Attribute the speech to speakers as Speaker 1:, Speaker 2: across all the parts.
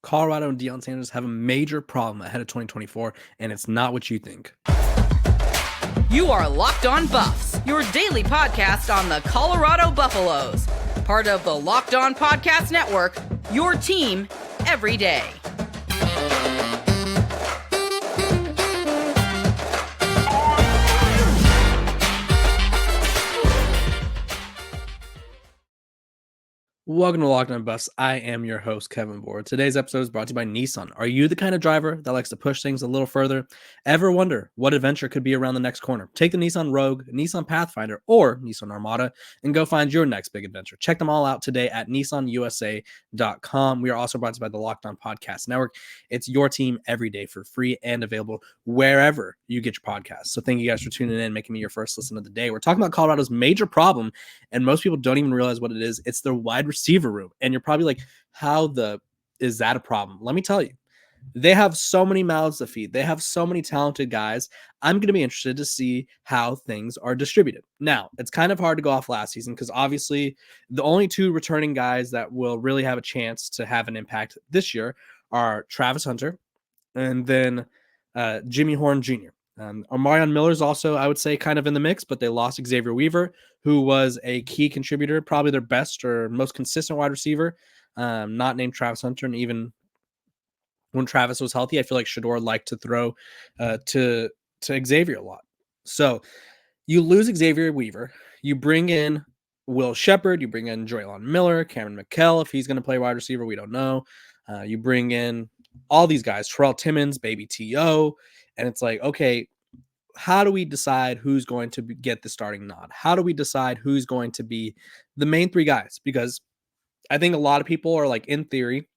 Speaker 1: Colorado and Deion Sanders have a major problem ahead of 2024, and it's not what you think.
Speaker 2: You are Locked On Buffs, your daily podcast on the Colorado Buffaloes. Part of the Locked On Podcast Network, your team every day.
Speaker 1: Welcome to Locked On Buffs. I am your host, Kevin Board. Today's episode is brought to you by Nissan. Are you the kind of driver that likes to push things a little further? Ever wonder what adventure could be around the next corner? Take the Nissan Rogue, Nissan Pathfinder, or Nissan Armada and go find your next big adventure. Check them all out today at nissanusa.com. We are also brought to you by the Locked On Podcast Network. It's your team every day for free and available wherever you get your podcasts. So thank you guys for tuning in, making me your first listen of the day. We're talking about Colorado's major problem, and most people don't even realize what it is. It's their wide receiver room. And you're probably like, is that a problem? Let me tell you. They have so many mouths to feed. They have so many talented guys. I'm going to be interested to see how things are distributed. Now, it's kind of hard to go off last season because obviously the only two returning guys that will really have a chance to have an impact this year are Travis Hunter and then Jimmy Horn Jr. Omarion Miller is also, I would say, kind of in the mix, but they lost Xavier Weaver, who was a key contributor, probably their best or most consistent wide receiver, not named Travis Hunter. And even when Travis was healthy, I feel like Shedeur liked to throw to Xavier a lot. So you lose Xavier Weaver. You bring in Will Shepard. You bring in Draylon Miller, Cameron McKell, if he's going to play wide receiver. We don't know. You bring in all these guys, Terrell Timmons, Baby T.O., and it's like, okay, how do we decide who's going to get the starting nod? How do we decide who's going to be the main three guys? Because I think a lot of people are like, in theory,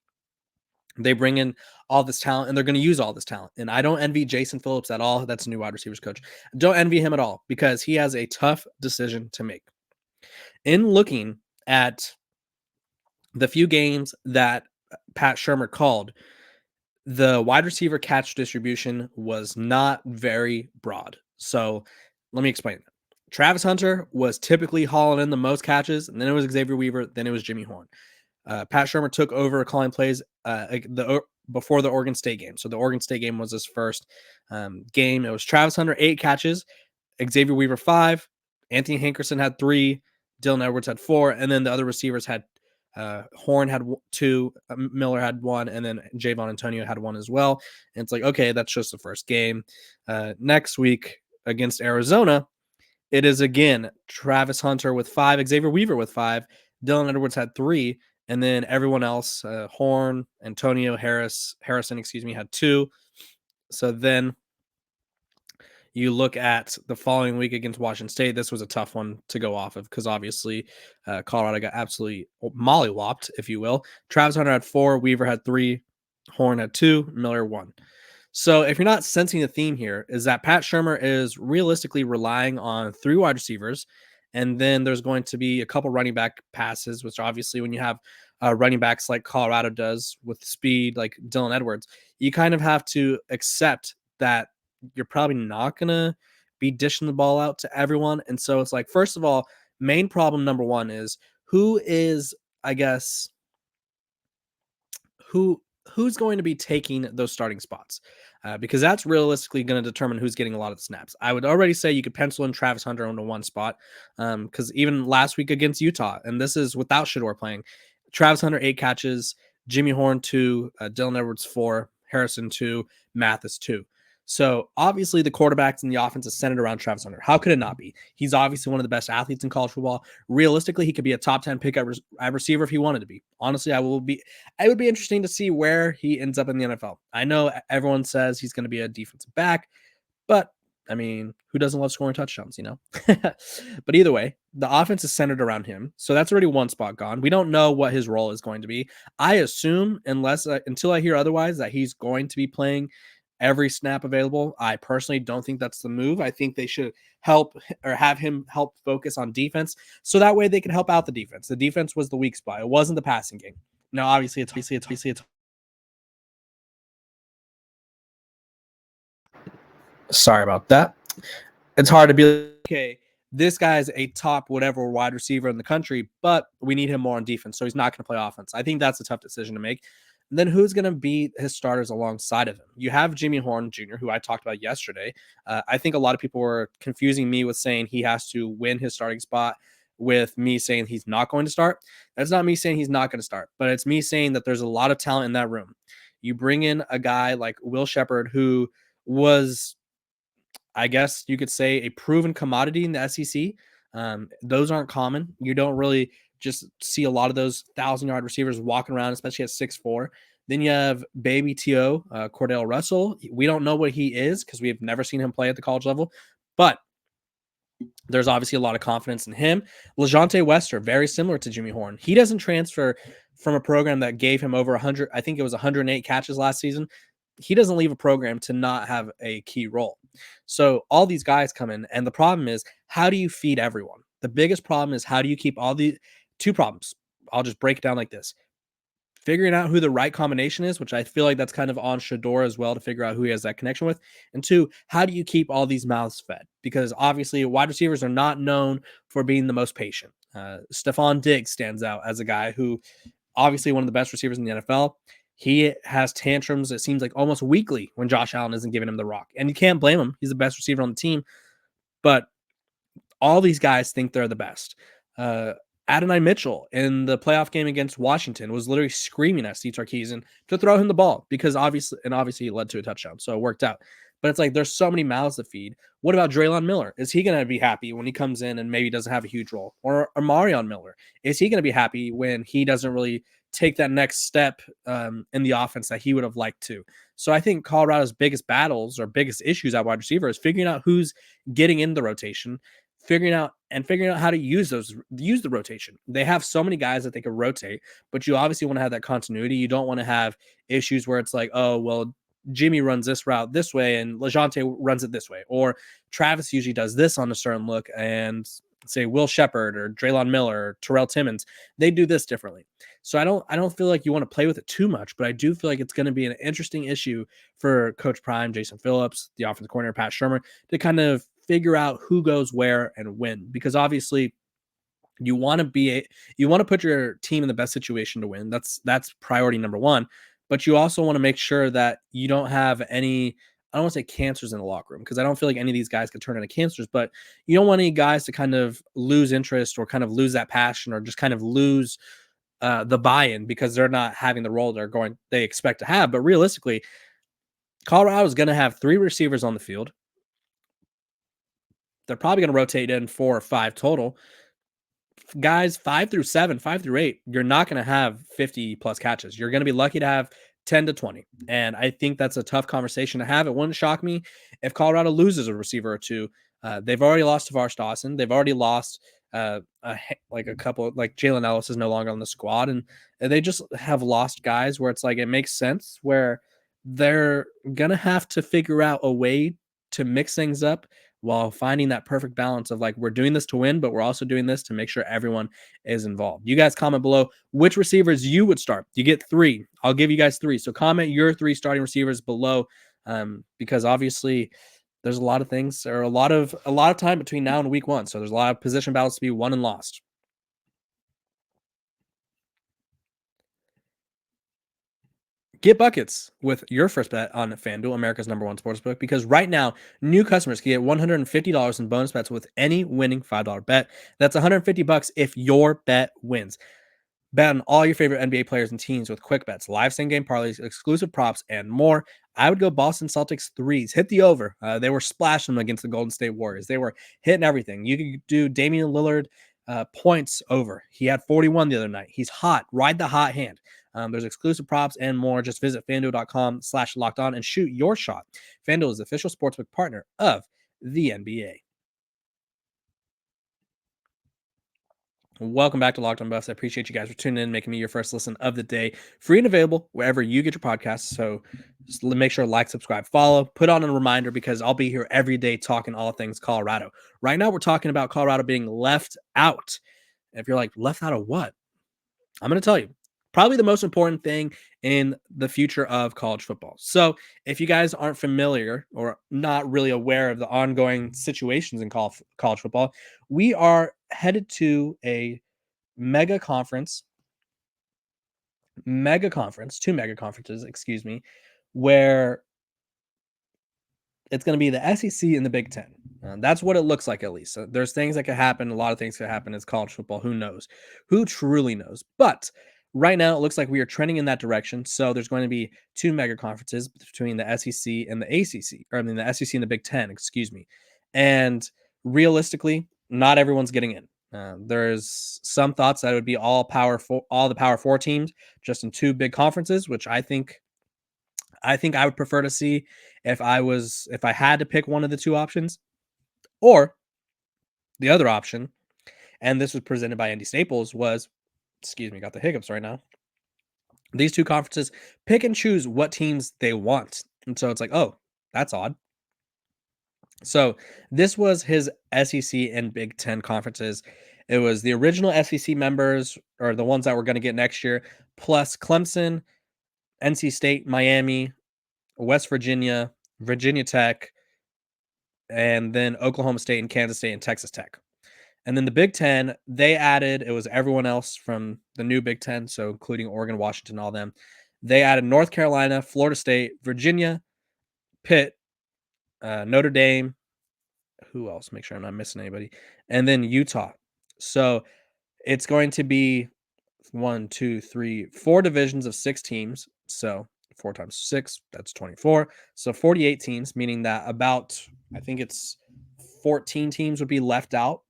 Speaker 1: they bring in all this talent and they're going to use all this talent. And I don't envy Jason Phillips at all. That's a new wide receivers coach. Don't envy him at all because he has a tough decision to make. In looking at the few games that Pat Shurmur called, the wide receiver catch distribution was not very broad. So let me explain that. Travis Hunter was typically hauling in the most catches, and then it was Xavier Weaver, then it was Jimmy Horn. Pat Shurmur took over calling plays before the Oregon State game. So the Oregon State game was his first game. It was Travis Hunter, 8 catches, Xavier Weaver, 5, Anthony Hankerson had 3, Dylan Edwards had 4, and then the other receivers had Horn had 2, Miller had 1, and then Javon Antonio had 1 as well. And it's like, okay, that's just the first game. Next week against Arizona, it is again Travis Hunter with 5, Xavier Weaver with 5, Dylan Edwards had 3, and then everyone else, Horn, Antonio, Harrison, had 2. So then you look at the following week against Washington State. This was a tough one to go off of because obviously Colorado got absolutely mollywopped, if you will. Travis Hunter had 4, Weaver had 3, Horn had 2, Miller 1. So if you're not sensing the theme here, is that Pat Shurmur is realistically relying on 3 wide receivers, and then there's going to be a couple running back passes, which obviously when you have running backs like Colorado does with speed, like Dylan Edwards, you kind of have to accept that you're probably not going to be dishing the ball out to everyone. And so it's like, first of all, main problem number one is who's going to be taking those starting spots? Because that's realistically going to determine who's getting a lot of the snaps. I would already say you could pencil in Travis Hunter into one spot because even last week against Utah, and this is without Shedeur playing, Travis Hunter, 8 catches, Jimmy Horn, 2, Dylan Edwards, 4, Harrison, 2, Mathis, 2. So obviously the quarterbacks and the offense is centered around Travis Hunter. How could it not be? He's obviously one of the best athletes in college football. Realistically, he could be a top 10 pick at receiver if he wanted to be. Honestly, it would be interesting to see where he ends up in the NFL. I know everyone says he's going to be a defensive back, but I mean, who doesn't love scoring touchdowns, you know? But either way, the offense is centered around him. So that's already one spot gone. We don't know what his role is going to be. I assume, until I hear otherwise, that he's going to be playing every snap available. I personally don't think that's the move. I think they should help or have him help focus on defense so that way they can help out the defense. The defense was the weak spot. It wasn't the passing game. Now, obviously, it's sorry about that. It's hard to be okay, this guy's a top whatever wide receiver in the country, but we need him more on defense, so he's not going to play offense. I think that's a tough decision to make. then who's going to be his starters alongside of him? You have Jimmy Horn Jr., who I talked about yesterday. I think a lot of people were confusing me with saying he has to win his starting spot with me saying he's not going to start. That's not me saying he's not going to start, but it's me saying that there's a lot of talent in that room. You bring in a guy like Will Shepherd, who was, I guess you could say, a proven commodity in the SEC. Those aren't common. You don't really just see a lot of those 1,000-yard receivers walking around, especially at 6'4". Then you have baby T.O., Cordell Russell. We don't know what he is because we have never seen him play at the college level, but there's obviously a lot of confidence in him. LeJontay Wester, very similar to Jimmy Horn. He doesn't transfer from a program that gave him over 100, I think it was 108 catches last season. He doesn't leave a program to not have a key role. So all these guys come in, and the problem is, how do you feed everyone? The biggest problem is, how do you keep all the two problems? I'll just break it down like this. Figuring out who the right combination is, which I feel like that's kind of on Shador as well, to figure out who he has that connection with. And two, how do you keep all these mouths fed? Because obviously wide receivers are not known for being the most patient. Stephon Diggs stands out as a guy who, obviously one of the best receivers in the NFL. He has tantrums, it seems like, almost weekly when Josh Allen isn't giving him the rock. And you can't blame him. He's the best receiver on the team. But all these guys think they're the best. Adonai Mitchell in the playoff game against Washington was literally screaming at Steve Sarkisian to throw him the ball because obviously it led to a touchdown, so it worked out. But it's like there's so many mouths to feed. What about Draylon Miller? Is he going to be happy when he comes in and maybe doesn't have a huge role? Or Marion Miller, is he going to be happy when he doesn't really take that next step in the offense that he would have liked to? So I think Colorado's biggest battles or biggest issues at wide receiver is figuring out who's getting in the rotation, figuring out how to use the rotation. They have so many guys that they could rotate, but you obviously want to have that continuity. You don't want to have issues where it's like, oh, well, Jimmy runs this route this way and LeJontay runs it this way, or Travis usually does this on a certain look, and say Will Shepherd or Draylon Miller or Terrell Timmons, they do this differently. So I don't feel like you want to play with it too much, but I do feel like it's going to be an interesting issue for Coach Prime, Jason Phillips, the offensive coordinator, Pat Shermer, to kind of figure out who goes where and when, because obviously you want to put your team in the best situation to win. That's priority number one. But you also want to make sure that you don't have any, I don't want to say cancers in the locker room, because I don't feel like any of these guys could turn into cancers, but you don't want any guys to kind of lose interest or kind of lose that passion or just kind of lose the buy-in because they're not having the role they expect to have. But realistically, Colorado is going to have 3 receivers on the field. They're probably going to rotate in 4 or 5 total. Guys 5 through 7, 5 through 8, you're not going to have 50 plus catches. You're going to be lucky to have 10 to 20. And I think that's a tough conversation to have. It wouldn't shock me if Colorado loses a receiver or two. They've already lost Tavares Dawson. They've already lost a couple, like Jalen Ellis is no longer on the squad. And they just have lost guys where it's like, it makes sense where they're going to have to figure out a way to mix things up while finding that perfect balance of like, we're doing this to win, but we're also doing this to make sure everyone is involved. You guys comment below which receivers you would start. You get 3. I'll give you guys 3. So comment your 3 starting receivers below, because obviously there's a lot of things, or a lot of time between now and week 1. So there's a lot of position battles to be won and lost. Get buckets with your first bet on FanDuel, America's #1 sportsbook, because right now, new customers can get $150 in bonus bets with any winning $5 bet. That's $150 if your bet wins. Bet on all your favorite NBA players and teams with quick bets, live same-game parlays, exclusive props, and more. I would go Boston Celtics 3s. Hit the over. They were splashing them against the Golden State Warriors. They were hitting everything. You could do Damian Lillard points over. He had 41 the other night. He's hot. Ride the hot hand. There's exclusive props and more. Just visit FanDuel.com/lockedon and shoot your shot. FanDuel is the official sportsbook partner of the NBA. Welcome back to Locked On Buffs. I appreciate you guys for tuning in, making me your first listen of the day. Free and available wherever you get your podcasts. So just make sure to like, subscribe, follow, put on a reminder, because I'll be here every day talking all things Colorado. Right now, we're talking about Colorado being left out. If you're like, left out of what? I'm going to tell you. Probably the most important thing in the future of college football. So if you guys aren't familiar or not really aware of the ongoing situations in college football, we are headed to a mega conference two mega conferences, excuse me, where it's going to be the SEC and the Big Ten. That's what it looks like, at least. So there's things that could happen. A lot of things could happen. It's college football. Who knows? Who truly knows? But right now, it looks like we are trending in that direction. So there's going to be two mega conferences between the SEC and the ACC, or I mean, the SEC and the Big Ten, excuse me. And realistically, not everyone's getting in. There's some thoughts that it would be all the Power Four teams, just in two big conferences, which I would prefer to see if I had to pick one of the two options, or the other option, and this was presented by Andy Staples, was, excuse me, got the hiccups right now. These two conferences pick and choose what teams they want. And so it's like, oh, that's odd. So this was his SEC and Big Ten conferences. It was the original SEC members, or the ones that we're going to get next year, plus Clemson, NC State, Miami, West Virginia, Virginia Tech, and then Oklahoma State and Kansas State and Texas Tech. And then the Big Ten, they added, it was everyone else from the new Big Ten, so including Oregon, Washington, all them. They added North Carolina, Florida State, Virginia, Pitt, Notre Dame. Who else? Make sure I'm not missing anybody. And then Utah. So it's going to be 4 divisions of 6 teams. So 4 times 6, that's 24. So 48 teams, meaning that about, I think it's 14 teams would be left out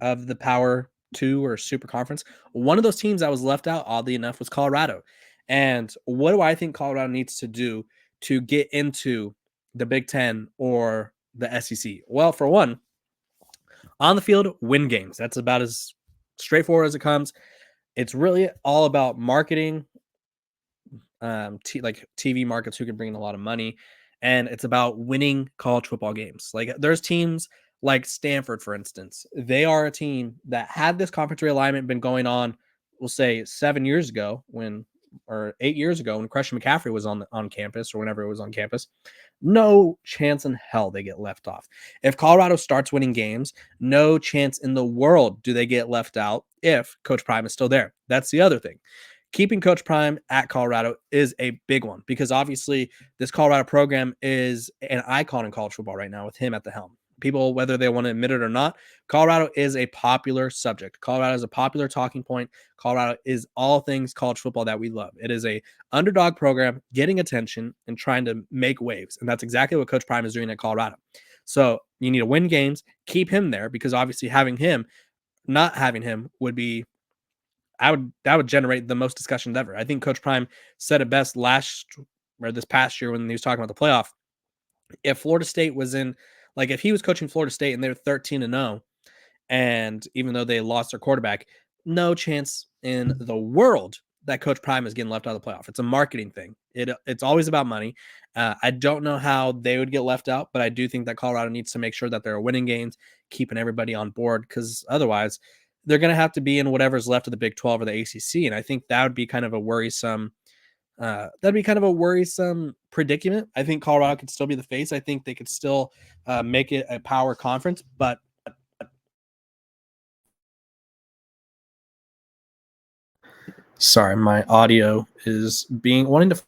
Speaker 1: of the Power 2 or Super Conference. One of those teams that was left out, oddly enough, was Colorado. And what do I think Colorado needs to do to get into the Big Ten or the SEC? Well, for one, on the field, win games. That's about as straightforward as it comes. It's really all about marketing, like TV markets who can bring in a lot of money, and it's about winning college football games. Like there's teams like Stanford, for instance. They are a team that had this conference realignment been going on, we'll say 7 years ago or 8 years ago when Christian McCaffrey was on campus, or whenever it was on campus. No chance in hell they get left off. If Colorado starts winning games, no chance in the world do they get left out if Coach Prime is still there. That's the other thing. Keeping Coach Prime at Colorado is a big one, because obviously this Colorado program is an icon in college football right now with him at the helm. People, whether they want to admit it or not, Colorado is a popular subject. Colorado is a popular talking point. Colorado is all things college football that we love. It is a underdog program getting attention and trying to make waves. And that's exactly what Coach Prime is doing at Colorado. So you need to win games, keep him there, because obviously not having him would be, that would generate the most discussions ever. I think Coach Prime said it best this past year when he was talking about the playoff. If Florida State was in, like if he was coaching Florida State and they're 13-0, and even though they lost their quarterback, no chance in the world that Coach Prime is getting left out of the playoff. It's a marketing thing. It's always about money. I don't know how they would get left out, but I do think that Colorado needs to make sure that they're winning games, keeping everybody on board, because otherwise they're going to have to be in whatever's left of the Big 12 or the ACC. And I think that would be kind of a worrisome predicament. I think Colorado could still be the face. I think they could still make it a power conference, but sorry, my audio is wanting to.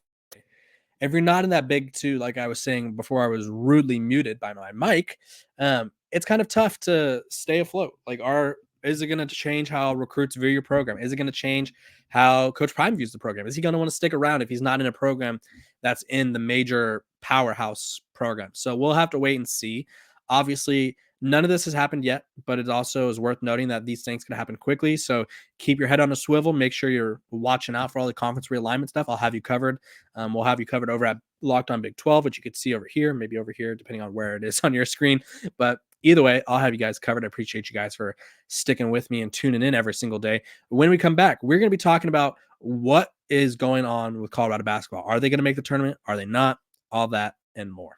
Speaker 1: If you're not in that Big 2, like I was saying before, I was rudely muted by my mic. It's kind of tough to stay afloat. Like, is it going to change how recruits view your program? Is it going to change how Coach Prime views the program? Is he going to want to stick around if he's not in a program that's in the major powerhouse program? So we'll have to wait and see. Obviously, none of this has happened yet, but it also is worth noting that these things can happen quickly. So keep your head on a swivel. Make sure you're watching out for all the conference realignment stuff. I'll have you covered. We'll have you covered over at Locked On Big 12, which you could see over here, maybe over here, depending on where it is on your screen. But either way, I'll have you guys covered. I appreciate you guys for sticking with me and tuning in every single day. When we come back, we're going to be talking about what is going on with Colorado basketball. Are they going to make the tournament? Are they not? All that and more.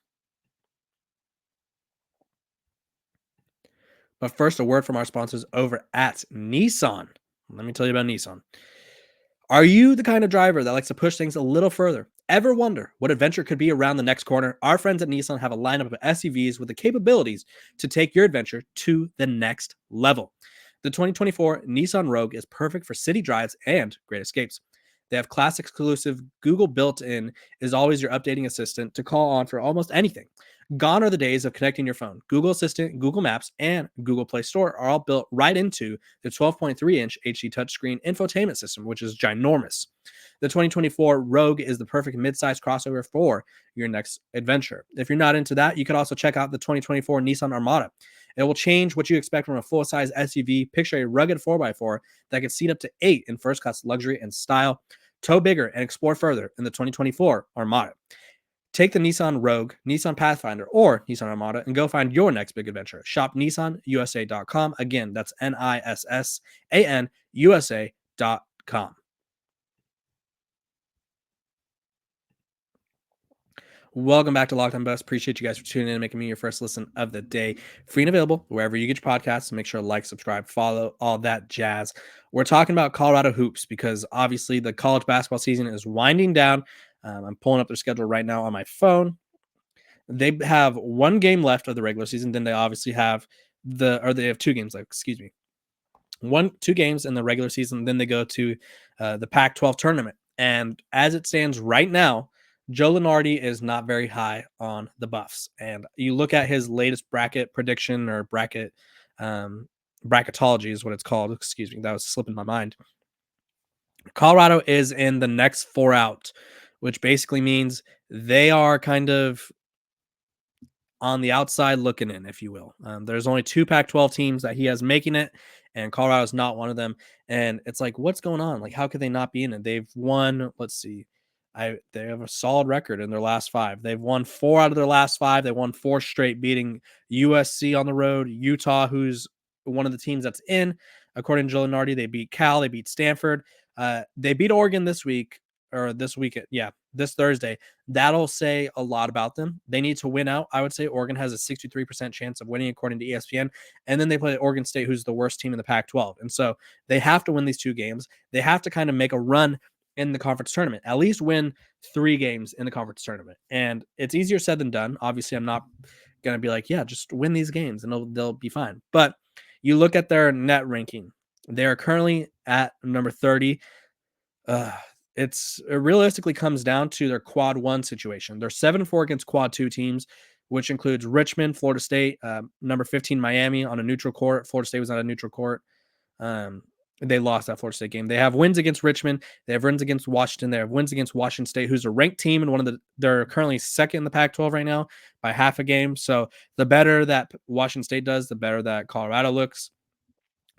Speaker 1: But first, a word from our sponsors over at Nissan. Let me tell you about Nissan. Are you the kind of driver that likes to push things a little further? Ever wonder what adventure could be around the next corner? Our friends at Nissan have a lineup of SUVs with the capabilities to take your adventure to the next level. The 2024 Nissan Rogue is perfect for city drives and great escapes. They have class exclusive Google built-in is always your updating assistant to call on for almost anything. Gone are the days of connecting your phone. Google Assistant, Google Maps, and Google Play Store are all built right into the 12.3-inch HD touchscreen infotainment system, which is ginormous. The 2024 Rogue is the perfect mid-size crossover for your next adventure. If you're not into that, you could also check out the 2024 Nissan Armada. It will change what you expect from a full-size SUV. Picture a rugged 4x4 that can seat up to 8 in first-class luxury and style. Tow bigger and explore further in the 2024 Armada. Take the Nissan Rogue, Nissan Pathfinder, or Nissan Armada and go find your next big adventure. Shop nissanusa.com. Again, that's NISSAN USA.com. Welcome back to Locked On Buffs. Appreciate you guys for tuning in and making me your first listen of the day. Free and available wherever you get your podcasts. So make sure to like, subscribe, follow, all that jazz. We're talking about Colorado hoops because obviously the college basketball season is winding down. I'm pulling up their schedule right now on my phone. They have one game left of the regular season. Then they obviously have they have two games left. Excuse me. 2 games in the regular season. Then they go to the Pac-12 tournament. And as it stands right now, Joe Lunardi is not very high on the Buffs. And you look at his latest bracket prediction or bracketology is what it's called. Excuse me, that was slipping my mind. Colorado is in the next 4 out, which basically means they are kind of on the outside looking in, if you will. There's only 2 Pac-12 teams that he has making it, and Colorado's not one of them. And it's like, what's going on? Like, how could they not be in it? They've won, let's see, they have a solid record in their last 5. They've won 4 out of their last 5. They won 4 straight, beating USC on the road, Utah, who's one of the teams that's in. According to Joe Lunardi, they beat Cal, they beat Stanford. They beat Oregon this week, or this weekend. Yeah, this Thursday. That'll say a lot about them. They need to win out. I would say Oregon has a 63% chance of winning, according to ESPN. And then they play Oregon State, who's the worst team in the Pac-12. And so they have to win these 2 games. They have to kind of make a run in the conference tournament, at least win 3 games in the conference tournament. And it's easier said than done. Obviously, I'm not going to be like, yeah, just win these games and they'll be fine. But you look at their net ranking. They are currently at number 30. It realistically comes down to their quad 1 situation. They're 7-4 against quad 2 teams, which includes Richmond, Florida State, number 15 Miami on a neutral court. Florida State was on a neutral court. They lost that Florida State game. They have wins against Richmond. They have wins against Washington. They have wins against Washington State, who's a ranked team and they're currently second in the Pac-12 right now by half a game. So the better that Washington State does, the better that Colorado looks.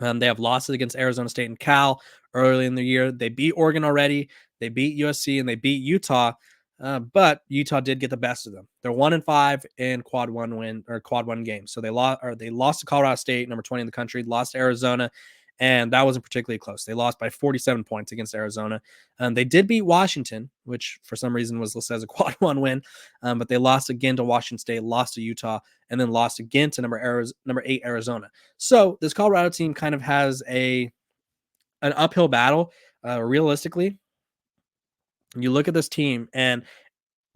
Speaker 1: They have losses against Arizona State and Cal early in the year. They beat Oregon already. They beat USC and they beat Utah, but Utah did get the best of them. They're 1-5 in quad 1 games. So they lost to Colorado State, number 20 in the country, lost to Arizona, and that wasn't particularly close. They lost by 47 points against Arizona. They did beat Washington, which for some reason was listed as a quad 1 win, but they lost again to Washington State, lost to Utah, and then lost again to number 8 Arizona. So this Colorado team kind of has an uphill battle. Realistically, you look at this team and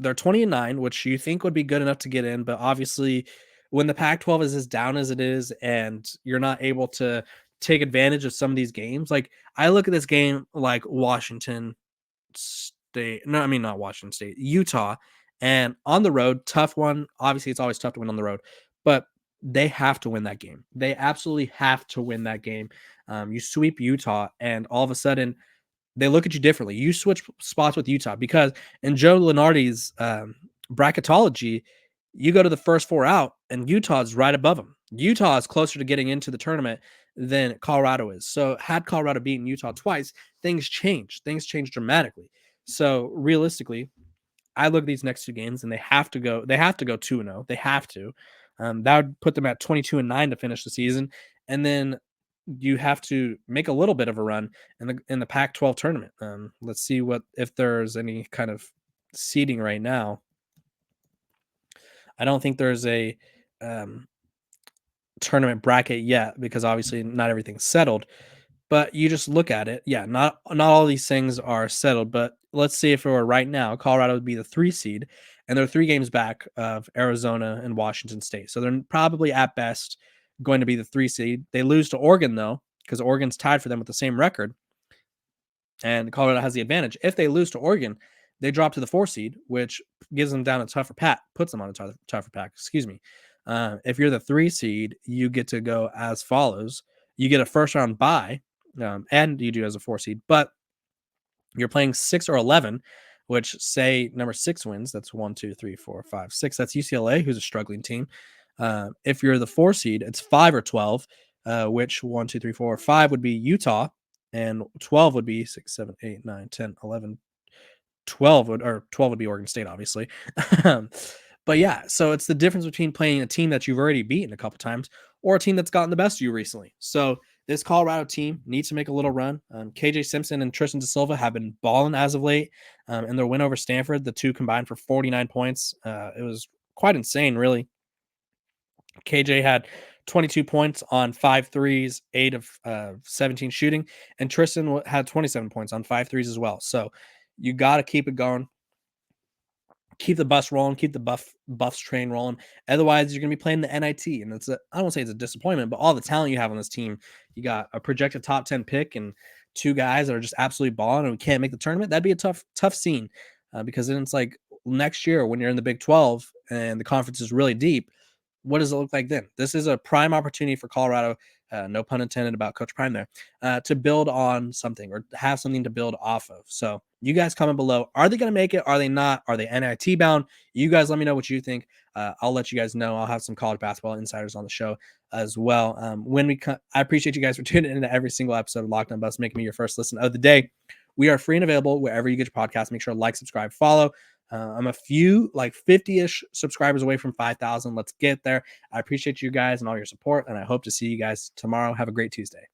Speaker 1: they're 20-9, which you think would be good enough to get in, but obviously when the Pac-12 is as down as it is and you're not able to take advantage of some of these games, like I look at this game like Washington State. No, I mean not Washington State, Utah, and on the road, tough one. Obviously, it's always tough to win on the road, but they have to win that game. They absolutely have to win that game. You sweep Utah, and all of a sudden, they look at you differently. You switch spots with Utah because in Joe Lunardi's bracketology, you go to the first 4 out, and Utah's right above them. Utah is closer to getting into the tournament than Colorado is. So had Colorado beaten Utah twice, things change. Things change dramatically. So realistically, I look at these next 2 games, and they have to go 2-0. They have to. That would put them at 22-9 to finish the season, and then you have to make a little bit of a run in the Pac-12 tournament. Let's see if there's any kind of seeding right now. I don't think there's a tournament bracket yet because obviously not everything's settled. But you just look at it. Yeah, not all these things are settled. But let's see if it were right now, Colorado would be the 3 seed, and they're 3 games back of Arizona and Washington State. So they're probably at best going to be the 3 seed. They lose to Oregon, though, because Oregon's tied for them with the same record. And Colorado has the advantage. If they lose to Oregon, they drop to the 4 seed, which gives them down a tougher path, puts them on a tougher path. Excuse me. If you're the 3 seed, you get to go as follows. You get a first round bye, and you do as a 4 seed, but you're playing 6 or 11, which say number 6 wins. That's 1, 2, 3, 4, 5, 6. That's UCLA, who's a struggling team. If you're the 4 seed, it's 5 or 12, which 1, 2, 3, 4, 5 would be Utah, and 12 would be 6, 7, 8, 9, 10, 11, 12 would be Oregon State, obviously. But yeah, so it's the difference between playing a team that you've already beaten a couple times or a team that's gotten the best of you recently. So this Colorado team needs to make a little run. KJ Simpson and Tristan DeSilva have been balling as of late. In their win over Stanford, the two combined for 49 points. It was quite insane, really. KJ had 22 points on 5 threes, 8 of 17 shooting, and Tristan had 27 points on 5 threes as well. So you got to keep it going. Keep the bus rolling, keep the Buffs train rolling. Otherwise, you're going to be playing the NIT, and I don't want to say it's a disappointment, but all the talent you have on this team, you got a projected top 10 pick and 2 guys that are just absolutely balling, and we can't make the tournament. That'd be a tough scene, because then it's like next year when you're in the Big 12 and the conference is really deep. What does it look like then? This is a prime opportunity for Colorado, no pun intended about Coach Prime there, to build on something or have something to build off of. So you guys comment below. Are they going to make it? Are they not? Are they NIT bound? You guys let me know what you think. I'll let you guys know. I'll have some college basketball insiders on the show as well. I appreciate you guys for tuning into every single episode of Locked On Buffs, making me your first listen of the day. We are free and available wherever you get your podcast. Make sure to like, subscribe, follow. I'm a few, like 50-ish subscribers away from 5,000. Let's get there. I appreciate you guys and all your support, and I hope to see you guys tomorrow. Have a great Tuesday.